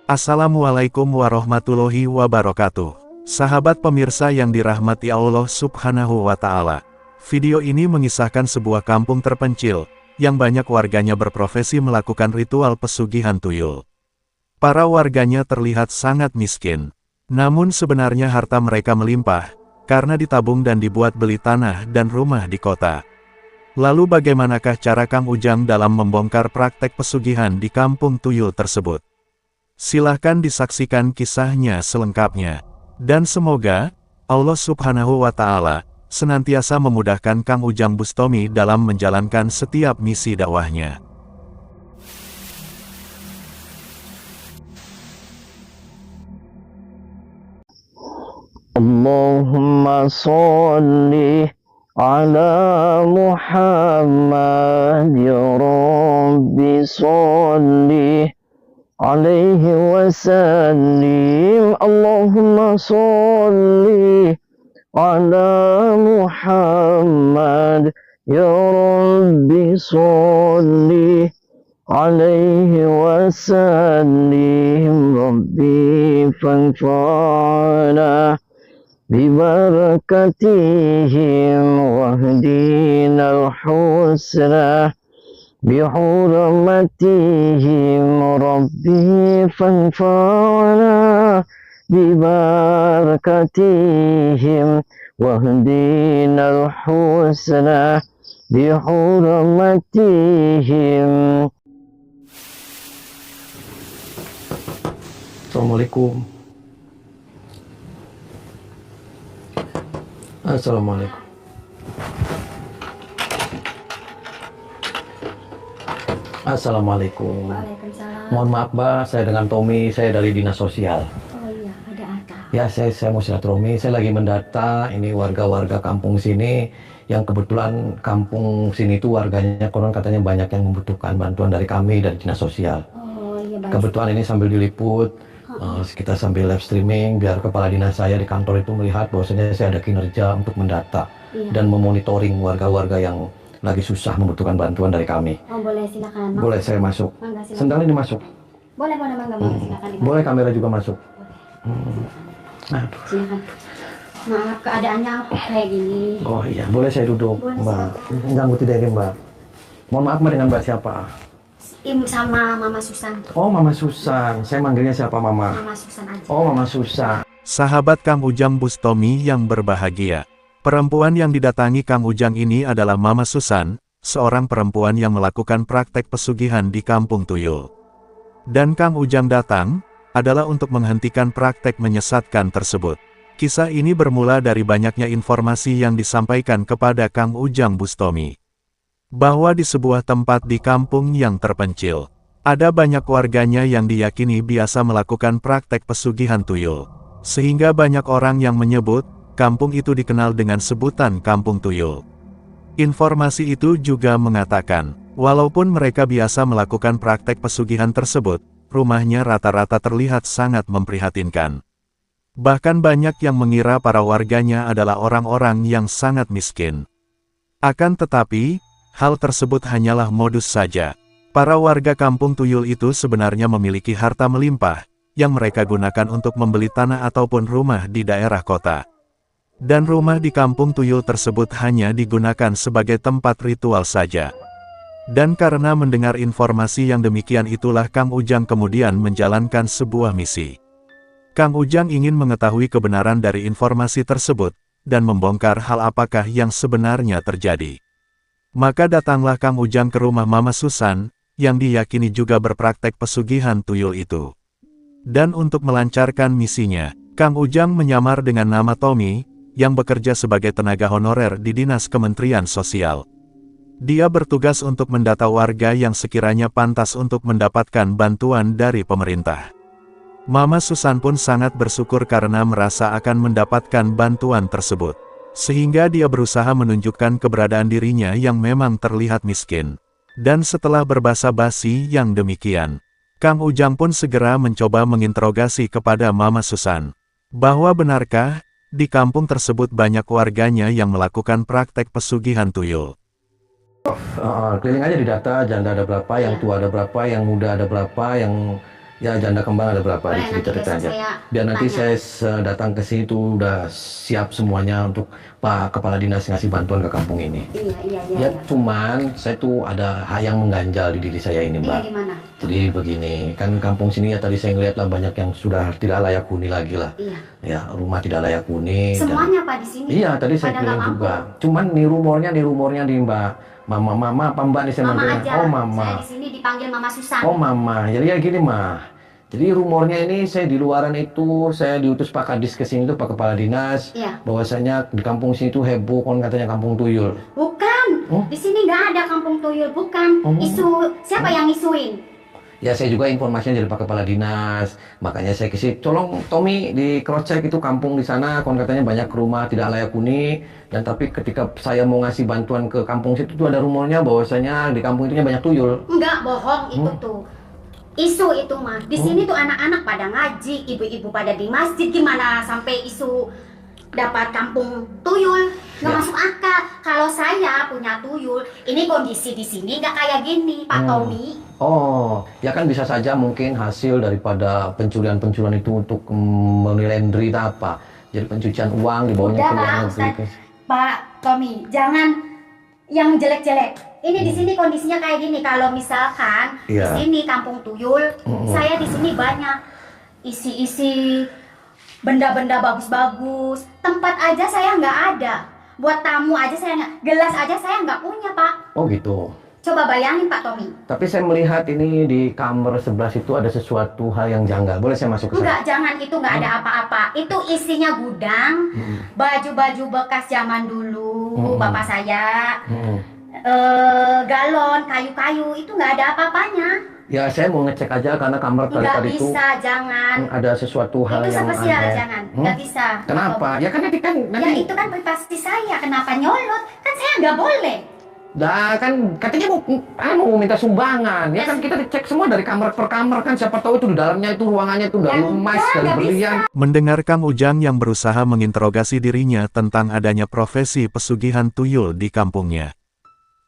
Assalamualaikum warahmatullahi wabarakatuh. Sahabat pemirsa yang dirahmati Allah Subhanahu wa Ta'ala. Video ini mengisahkan sebuah kampung terpencil, yang banyak warganya berprofesi melakukan ritual pesugihan tuyul. Para warganya terlihat sangat miskin. Namun sebenarnya harta mereka melimpah, karena ditabung dan dibuat beli tanah dan rumah di kota. Lalu bagaimanakah cara Kang Ujang dalam membongkar praktek pesugihan di kampung tuyul tersebut? Silahkan disaksikan kisahnya selengkapnya. Dan semoga Allah Subhanahu wa Ta'ala senantiasa memudahkan Kang Ujang Bustomi dalam menjalankan setiap misi dakwahnya. Allahumma sholli ala Muhammad ya Rabbi sholli alaihi wasallim. Allahumma sholli ala Muhammad ya Rabbi sholli alaihi wasallim. Rabbi fanfa'na bibarakatihim wahdina al-husna bihurmatihim. Rabbi fanfa'na bibarakatihim wahdina al-husna bihurmatihim. Assalamualaikum. Assalamualaikum. Assalamualaikum. Waalaikumsalam. Mohon maaf Mbak, saya dengan Tommy, saya dari Dinas Sosial. Oh iya, ada apa? Ya, saya mau silaturahmi, saya lagi mendata ini warga-warga kampung sini, yang kebetulan kampung sini itu warganya konon katanya banyak yang membutuhkan bantuan dari kami, dari Dinas Sosial. Oh iya, baik. Kebetulan ini sambil diliput, kita sambil live streaming, biar kepala dinas saya di kantor itu melihat bahwasanya saya ada kinerja untuk mendata dan memonitoring warga-warga yang lagi susah membutuhkan bantuan dari kami. Oh boleh, silakan. Boleh saya masuk? Mangga, silakan. Sendal ini masuk? Boleh, mangga, silakan. Boleh kamera juga masuk? Aduh. Silakan. Maaf, keadaannya kayak gini. Oh iya, boleh saya duduk, Boleh, Mbak? Ganggu tidak ini, Mbak? Mohon maaf, Mbak, dengan Mbak siapa? Sama Mama Susan. Oh, Mama Susan. Saya manggilnya siapa, Mama? Mama Susan aja. Oh, Mama Susan. Sahabat Kang Ujang Bustomi yang berbahagia. Perempuan yang didatangi Kang Ujang ini adalah Mama Susan, seorang perempuan yang melakukan praktek pesugihan di kampung tuyul. Dan Kang Ujang datang, adalah untuk menghentikan praktek menyesatkan tersebut. Kisah ini bermula dari banyaknya informasi yang disampaikan kepada Kang Ujang Bustomi. Bahwa di sebuah tempat di kampung yang terpencil, ada banyak warganya yang diyakini biasa melakukan praktek pesugihan tuyul. Sehingga banyak orang yang menyebut, kampung itu dikenal dengan sebutan Kampung Tuyul. Informasi itu juga mengatakan, walaupun mereka biasa melakukan praktek pesugihan tersebut, rumahnya rata-rata terlihat sangat memprihatinkan. Bahkan banyak yang mengira para warganya adalah orang-orang yang sangat miskin. Akan tetapi, hal tersebut hanyalah modus saja. Para warga Kampung Tuyul itu sebenarnya memiliki harta melimpah, yang mereka gunakan untuk membeli tanah ataupun rumah di daerah kota. Dan rumah di Kampung Tuyul tersebut hanya digunakan sebagai tempat ritual saja. Dan karena mendengar informasi yang demikian itulah Kang Ujang kemudian menjalankan sebuah misi. Kang Ujang ingin mengetahui kebenaran dari informasi tersebut, dan membongkar hal apakah yang sebenarnya terjadi. Maka datanglah Kang Ujang ke rumah Mama Susan, yang diyakini juga berpraktek pesugihan tuyul itu. Dan untuk melancarkan misinya, Kang Ujang menyamar dengan nama Tommy, yang bekerja sebagai tenaga honorer di Dinas Kementerian Sosial. Dia bertugas untuk mendata warga yang sekiranya pantas untuk mendapatkan bantuan dari pemerintah. Mama Susan pun sangat bersyukur karena merasa akan mendapatkan bantuan tersebut. Sehingga dia berusaha menunjukkan keberadaan dirinya yang memang terlihat miskin. Dan setelah berbasa-basi yang demikian, Kang Ujang pun segera mencoba menginterogasi kepada Mama Susan. Bahwa benarkah, di kampung tersebut banyak warganya yang melakukan praktek pesugihan tuyul. Keliling aja di data, janda ada berapa, yang Iya. tua ada berapa, yang muda ada berapa, yang ya janda kembang ada berapa, Boleh, di nanti cerita besok aja. saya Biar nanti tanya. saya datang ke sini tuh udah siap semuanya untuk Pak Kepala Dinas ngasih bantuan ke kampung ini. Iya, iya, iya. Ya Iya. cuman saya tuh ada hal yang mengganjal di diri saya ini, Iya, Mbak. gimana? Jadi begini, kan kampung sini ya tadi saya ngeliat lah banyak yang sudah tidak layak huni lagi lah. Iya. Ya rumah tidak layak huni. Semuanya Pak di sini. Iya tadi saya Pada keliling nggak juga. mampu. Cuman nih rumornya nih Mbak. Mama apa Mbak nih saya Mama manggilnya? aja. Oh Saya Mama. di sini dipanggil Mama Susan. Oh Mama. Jadi ya gini mah. Jadi rumornya ini saya di luaran itu saya diutus Pak Kadis ke sini tuh Pak Kepala Dinas. Iya. Bahwasanya di kampung sini tuh heboh kan katanya kampung tuyul. Bukan. Oh. Di sini nggak ada kampung tuyul. Bukan. Oh. Isu. Siapa yang ngisuin? Ya saya juga informasinya dari Pak Kepala Dinas. Makanya saya kasih tolong Tommy di cross check itu kampung di sana kon katanya banyak rumah tidak layak huni dan tapi ketika saya mau ngasih bantuan ke kampung situ tuh ada rumornya bahwasanya di kampung itu banyak tuyul. Enggak bohong itu tuh. Isu itu mah. Di sini tuh anak-anak pada ngaji, ibu-ibu pada di masjid. Gimana sampai isu dapat kampung tuyul? Nggak Ya. masuk akal. Kalau saya punya tuyul, ini kondisi di sini nggak kayak gini, Pak Tommy. Oh, ya kan bisa saja mungkin hasil daripada pencurian-pencurian itu untuk menilai derita apa. Jadi pencucian uang dibawanya Udah ke luar Pak negeri. Ustaz, Pak Tommy, jangan yang jelek-jelek. Ini di sini kondisinya kayak gini. Kalau misalkan Iya. di sini kampung tuyul, saya di sini banyak isi-isi benda-benda bagus-bagus. Tempat aja saya nggak ada. Buat tamu aja saya nggak, gelas aja saya nggak punya Pak. Oh gitu. Coba bayangin Pak Tommy. Tapi saya melihat ini di kamar sebelah situ ada sesuatu hal yang janggal. Boleh saya masuk ke sana? Enggak, jangan, itu nggak ada apa-apa. Itu isinya gudang, baju-baju bekas zaman dulu, bapak saya, galon, kayu-kayu, itu nggak ada apa-apanya. Ya saya mau ngecek aja karena kamar Nggak tadi itu bisa, jangan. ada sesuatu hal Itu yang spesial, aneh. jangan. Nggak bisa. Kenapa? Ya kan nanti kan Ya nanti. itu kan privasi saya, kenapa nyolot? Kan saya nggak boleh. Nah kan katanya mau minta sumbangan. Ya kan kita dicek semua dari kamar per kamar kan siapa tahu itu di dalamnya itu ruangannya itu dari Ya emas, enggak, dari nggak berlian. Mendengar Kang Ujang yang berusaha menginterogasi dirinya tentang adanya profesi pesugihan tuyul di kampungnya.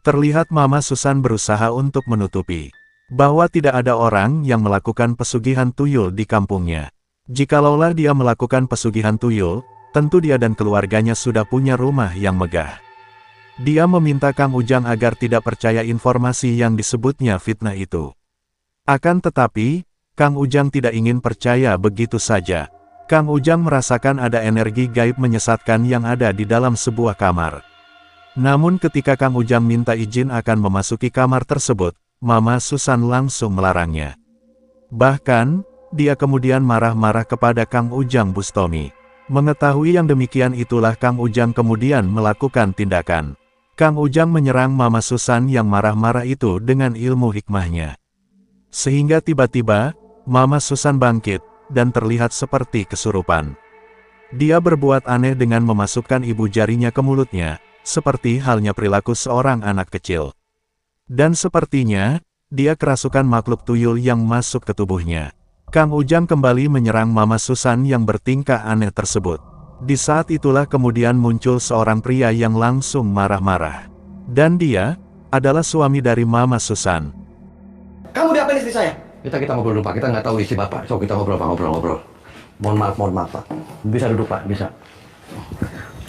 Terlihat Mama Susan berusaha untuk menutupi bahwa tidak ada orang yang melakukan pesugihan tuyul di kampungnya. Jikalaulah dia melakukan pesugihan tuyul, tentu dia dan keluarganya sudah punya rumah yang megah. Dia meminta Kang Ujang agar tidak percaya informasi yang disebutnya fitnah itu. Akan tetapi, Kang Ujang tidak ingin percaya begitu saja. Kang Ujang merasakan ada energi gaib menyesatkan yang ada di dalam sebuah kamar. Namun ketika Kang Ujang minta izin akan memasuki kamar tersebut, Mama Susan langsung melarangnya. Bahkan, dia kemudian marah-marah kepada Kang Ujang Bustomi. Mengetahui yang demikian itulah Kang Ujang kemudian melakukan tindakan. Kang Ujang menyerang Mama Susan yang marah-marah itu dengan ilmu hikmahnya. Sehingga tiba-tiba, Mama Susan bangkit, dan terlihat seperti kesurupan. Dia berbuat aneh dengan memasukkan ibu jarinya ke mulutnya, seperti halnya perilaku seorang anak kecil. Dan sepertinya, dia kerasukan makhluk tuyul yang masuk ke tubuhnya. Kang Ujang kembali menyerang Mama Susan yang bertingkah aneh tersebut. Di saat itulah kemudian muncul seorang pria yang langsung marah-marah. Dan dia adalah suami dari Mama Susan. Kamu diapain istri saya? Kita ngobrol dulu Pak, kita nggak tahu isi Bapak. So kita ngobrol Pak, ngobrol. Mohon maaf Pak. Bisa duduk Pak, bisa.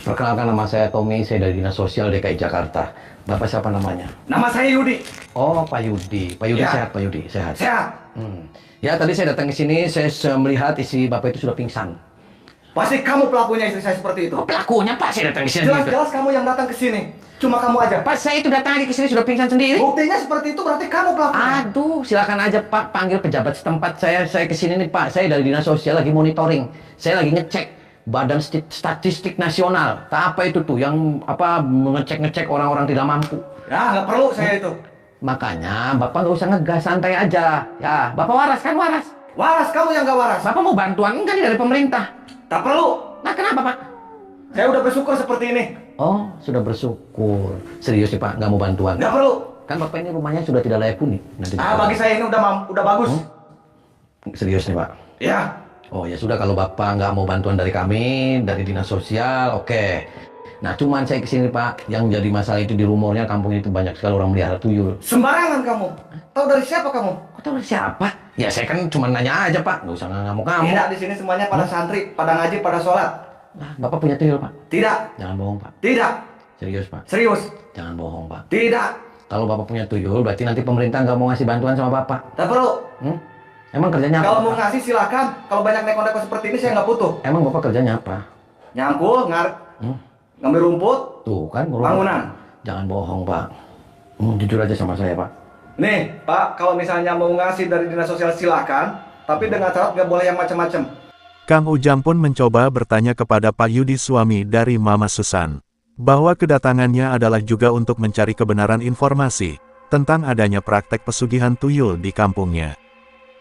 Perkenalkan nama saya Tommy, saya dari Dinas Sosial DKI Jakarta. Bapak siapa namanya? Nama saya Yudi. Oh Pak Yudi. Pak Yudi Ya. sehat Pak Yudi, sehat. Sehat. Ya tadi saya datang ke sini, saya melihat isi Bapak itu sudah pingsan. Pasti kamu pelakunya istri saya seperti itu. Pelakunya Pak, saya datang ke sini. Jelas-jelas kamu yang datang ke sini. Cuma kamu aja. Pak, saya itu datang lagi ke sini sudah pingsan sendiri. Buktinya seperti itu berarti kamu pelakunya. Aduh, silakan aja Pak panggil pejabat setempat. Saya ke sini nih Pak. Saya dari Dinas Sosial lagi monitoring. Saya lagi ngecek Badan Statistik Nasional. Apa itu tuh yang apa ngecek orang-orang tidak mampu. Ya, nggak perlu saya itu. Makanya Bapak nggak usah ngegas, santai aja. Ya, Bapak waras kan waras. Waras, kamu yang nggak waras. Bapak mau bantuan enggak nih dari pemerintah? Tak perlu. Nah, kenapa Pak? Saya udah bersyukur seperti ini. Oh, sudah bersyukur. Serius nih Pak, nggak mau bantuan? Nggak perlu. Kan Bapak ini rumahnya sudah tidak layak huni. Nanti Bagi saya ini udah bagus. serius nih Pak. Ya. Oh ya sudah kalau Bapak nggak mau bantuan dari kami, dari Dinas Sosial, oke. Nah, cuman saya kesini Pak, yang jadi masalah itu di rumornya kampung itu banyak sekali orang melihara tuyul. Sembarangan kamu. Tahu dari siapa kamu? Kok tahu siapa? Ya saya kan cuma nanya aja Pak, nggak usah ngamuk-ngamuk. Tidak, di sini semuanya pada santri, pada ngaji, pada sholat. Nah, Bapak punya tuyul Pak? Tidak. Jangan bohong Pak. Tidak. Serius Pak? Serius. Jangan bohong Pak. Tidak. Kalau Bapak punya tuyul, berarti nanti pemerintah nggak mau ngasih bantuan sama Bapak. Tak perlu. Emang kerjanya apa? Kalau mau Pak? ngasih silakan. Kalau banyak neko-neko seperti ini saya nggak butuh. Emang Bapak kerjanya apa? Nyangkul, ngambil rumput, Tuh kan, bangunan. Jangan bohong Pak. Jujur aja sama saya Pak. Nih, Pak, kalau misalnya mau ngasih dari dinas sosial silakan, tapi dengan syarat nggak boleh yang macam-macam. Kang Ujang pun mencoba bertanya kepada Pak Yudi suami dari Mama Susan, bahwa kedatangannya adalah juga untuk mencari kebenaran informasi tentang adanya praktek pesugihan tuyul di kampungnya.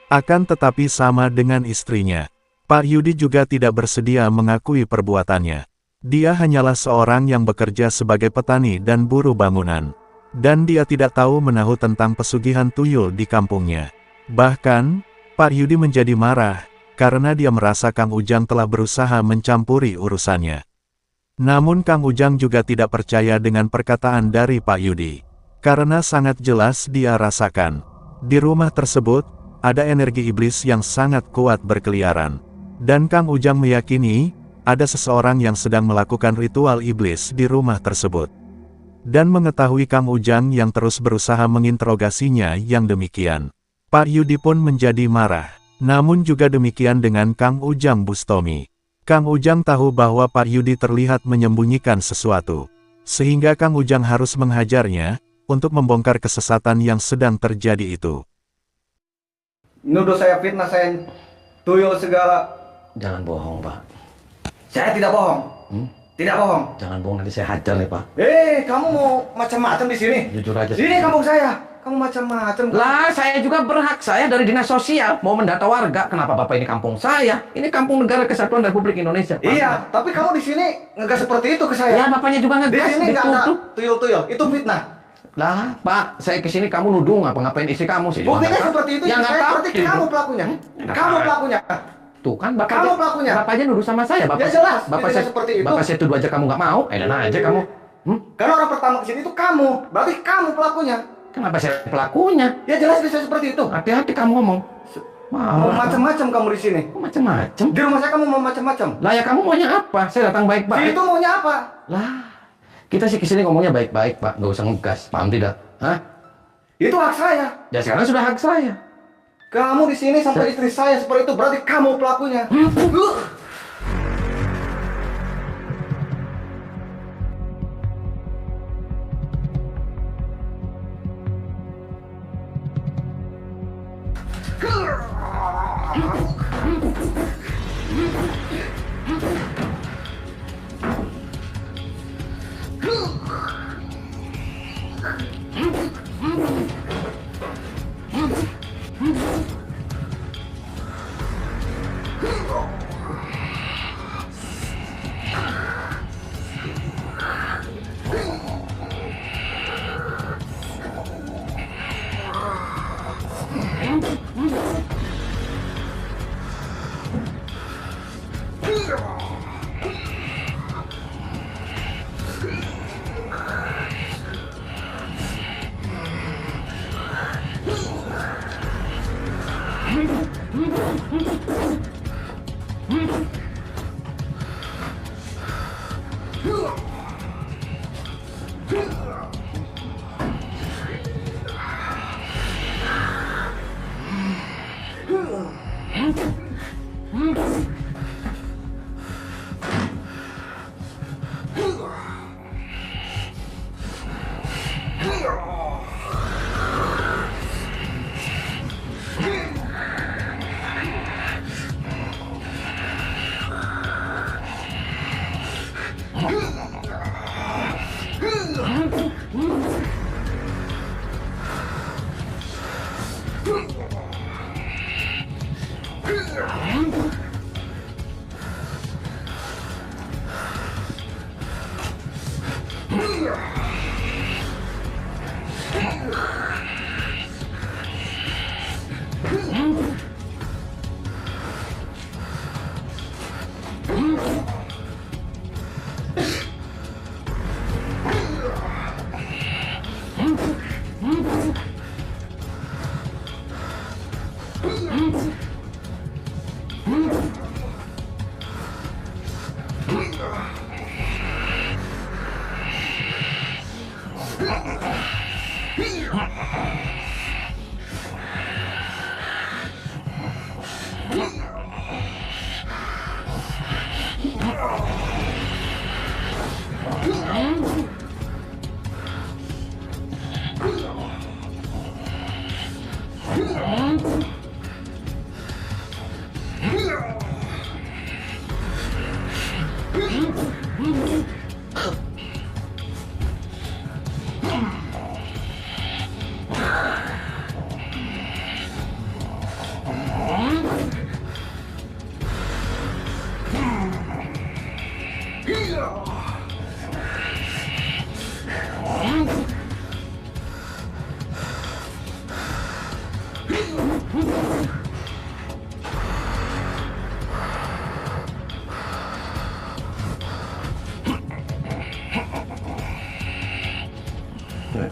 Akan tetapi sama dengan istrinya, Pak Yudi juga tidak bersedia mengakui perbuatannya. Dia hanyalah seorang yang bekerja sebagai petani dan buruh bangunan. Dan dia tidak tahu menahu tentang pesugihan tuyul di kampungnya. Bahkan, Pak Yudi menjadi marah, karena dia merasa Kang Ujang telah berusaha mencampuri urusannya. Namun Kang Ujang juga tidak percaya dengan perkataan dari Pak Yudi. Karena sangat jelas dia rasakan, di rumah tersebut, ada energi iblis yang sangat kuat berkeliaran. Dan Kang Ujang meyakini, ada seseorang yang sedang melakukan ritual iblis di rumah tersebut. Dan mengetahui Kang Ujang yang terus berusaha menginterogasinya yang demikian, Pak Yudi pun menjadi marah. Namun juga demikian dengan Kang Ujang Bustomi. Kang Ujang tahu bahwa Pak Yudi terlihat menyembunyikan sesuatu. Sehingga Kang Ujang harus menghajarnya, untuk membongkar kesesatan yang sedang terjadi itu. Nuduh saya fitnah, saya tuyul segala. Jangan bohong Pak. Saya tidak bohong. Tidak bohong. Jangan bohong, nanti saya hajar nih Pak. Kamu mau macam-macam di sini? Jujur aja. Ini kampung saya. Kamu macam-macam. Lah, saya juga berhak. Saya dari dinas sosial mau mendata warga. Kenapa Bapak ini kampung saya? Ini kampung Negara Kesatuan Republik Indonesia Pak. Iya, tapi kamu di sini ngegas seperti itu ke saya. Ya, Bapaknya juga Di ngegas. sini nggak ada dituduh. tuyul-tuyul. Itu fitnah. Lah, Pak, saya kesini kamu nuduh ngapain istri kamu sih? Buktinya seperti itu. Ya nggak saya tahu. berarti kamu pelakunya. Kamu pelakunya. Tuh kan Bapak Kamu pelakunya. Bapak aja nuduh sama saya. Bapak, Ya jelas, Bapak tidak saya seperti itu. Bapak saya tuduh aja kamu nggak mau. Edan aja kamu. Karena orang pertama kesini itu kamu. Berarti kamu pelakunya. Kenapa saya pelakunya? Ya jelas bisa seperti itu. Hati-hati kamu ngomong. Mau macam-macam kamu di sini. Kok macam-macam? Di rumah saya kamu mau macam-macam. Lah ya kamu maunya apa? Saya datang Di baik-baik. itu maunya apa? Lah, kita sih kesini ngomongnya baik-baik Pak, nggak usah ngegas. Paham tidak? Hah? Itu hak saya. Ya sekarang sudah hak saya. Kamu di sini sampai istri saya seperti itu berarti kamu pelakunya.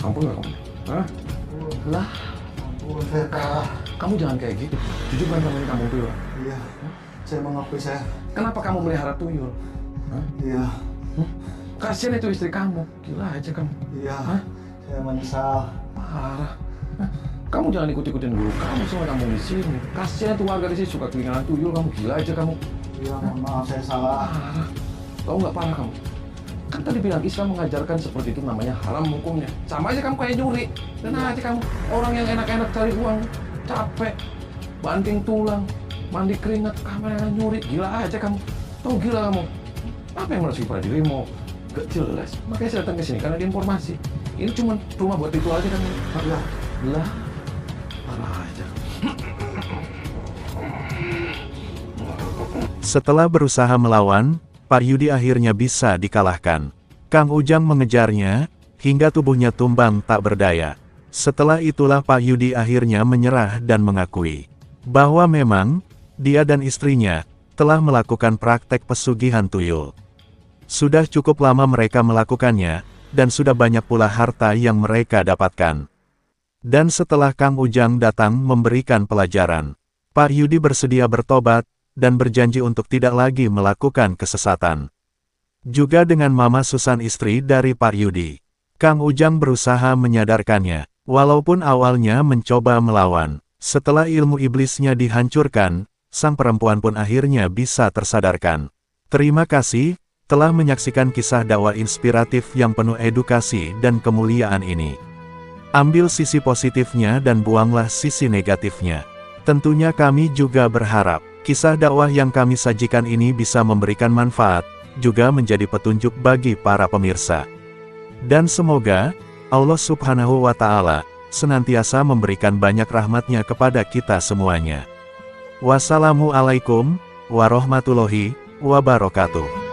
Kamu nggak kamu? Hah? Lah, Saya kalah. kamu jangan kayak gitu. Jujur kan sama kamu tuyul. Iya, saya mengakui saya. Kenapa kamu melihara tuyul? Hah? Iya, Kasian itu istri kamu. Gila aja kamu. iya. Hah? Saya menyesal. Parah. Hah? Kamu jangan ikut-ikutin guru kamu sama kamu di sini. Kasian tuh warga di sini suka kelingan tuyul. Kamu gila aja kamu. Iya, mohon maaf saya salah. Parah. Tahu nggak parah kamu? Kan tadi bilang Islam mengajarkan seperti itu namanya haram hukumnya. Sama aja kamu kayak nyuri. Dan aja kamu orang yang enak-enak cari uang, capek, banting tulang, mandi keringat, kamu yang nyuri. Gila aja kamu. Tahu gila kamu. Apa yang harus pada dirimu? Gak jelas. Makanya saya datang ke sini karena ada informasi. Ini cuma rumah buat itu aja kamu. Iya. Lah, parah aja. Setelah berusaha melawan, Pak Yudi akhirnya bisa dikalahkan. Kang Ujang mengejarnya, hingga tubuhnya tumbang tak berdaya. Setelah itulah Pak Yudi akhirnya menyerah dan mengakui bahwa memang, dia dan istrinya telah melakukan praktek pesugihan tuyul. Sudah cukup lama mereka melakukannya, dan sudah banyak pula harta yang mereka dapatkan. Dan setelah Kang Ujang datang memberikan pelajaran, Pak Yudi bersedia bertobat, dan berjanji untuk tidak lagi melakukan kesesatan. Juga dengan Mama Susan istri dari Pak Yudi, Kang Ujang berusaha menyadarkannya, walaupun awalnya mencoba melawan. Setelah ilmu iblisnya dihancurkan, sang perempuan pun akhirnya bisa tersadarkan. Terima kasih, telah menyaksikan kisah dakwah inspiratif yang penuh edukasi dan kemuliaan ini. Ambil sisi positifnya dan buanglah sisi negatifnya. Tentunya kami juga berharap, kisah dakwah yang kami sajikan ini bisa memberikan manfaat, juga menjadi petunjuk bagi para pemirsa. Dan semoga, Allah Subhanahu wa Ta'ala, senantiasa memberikan banyak rahmatnya kepada kita semuanya. Wassalamualaikum warahmatullahi wabarakatuh.